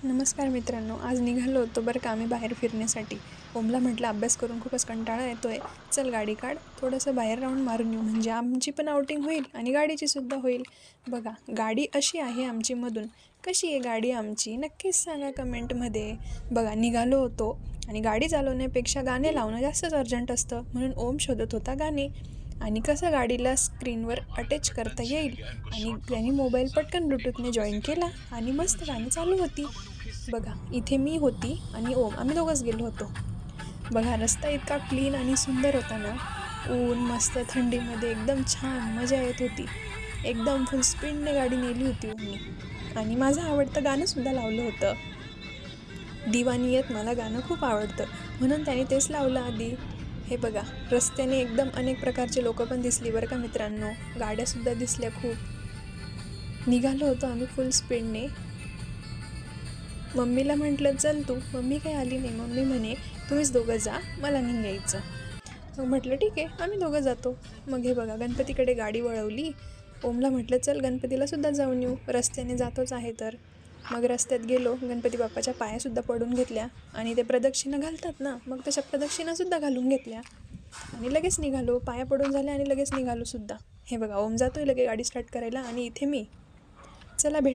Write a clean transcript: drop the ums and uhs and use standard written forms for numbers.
नमस्कार मित्रांनो, आज निघालो होतो बरं का आम्ही बाहेर फिरण्यासाठी. ओमला म्हटलं अभ्यास करून खूपच कंटाळा येतोय, चल गाडी काढ, थोडंसं बाहेर राऊंड मारून येऊ, म्हणजे आमची पण आउटिंग होईल आणि गाडीची सुद्धा होईल. बघा गाडी अशी आहे आमची मधून. कशी आहे गाडी आमची नक्कीच सांगा कमेंटमध्ये. बघा निघालो होतो आणि गाडी चालवण्यापेक्षा गाणे लावणं जास्तच अर्जंट असतं, म्हणून ओम शोधत होता गाणे आणि कसं गाडीला स्क्रीनवर अटॅच करता येईल. आणि त्याने मोबाईल पटकन ब्लूटूथने जॉईन केला आणि मस्त गाणी चालू होती. बघा इथे मी होती आणि ओम, आम्ही दोघंच गेलो होतो. बघा रस्ता इतका क्लीन आणि सुंदर होता ना. ऊन मस्त, थंडीमध्ये एकदम छान मजा येत होती. एकदम फुल स्पीडने गाडी नेली होती ओमनी. आणि माझं आवडतं गाणंसुद्धा लावलं होतं. दिवानियत मला गाणं खूप आवडतं, म्हणून त्याने तेच लावलं आधी. हे बघा रस्त्याने एकदम अनेक प्रकारचे लोक पण दिसली बरं का मित्रांनो, गाड्यासुद्धा दिसल्या खूप. निघालो होतो आम्ही फुल स्पीडने. मम्मीला म्हटलं चल तू, मम्मी काही आली नाही. मम्मी म्हणे तुम्हीच दोघं जा, मला नाही यायचं. मग म्हटलं ठीक आहे, आम्ही दोघं जातो. मग हे बघा गणपतीकडे गाडी वळवली. ओमला म्हटलं चल गणपतीला सुद्धा जाऊन येऊ, रस्त्याने जातोच आहे तर. मग रस्त्यात गेलो, गणपती बाप्पाच्या पायासुद्धा पडून घेतल्या आणि ते प्रदक्षिणा घालतात ना, मग तशा प्रदक्षिणासुद्धा घालून घेतल्या आणि लगेच निघालो. पाया पडून झाल्या आणि लगेच निघालो सुद्धा. हे बघा ओम जातोय लगे गाडी स्टार्ट करायला आणि इथे मी. चला भेट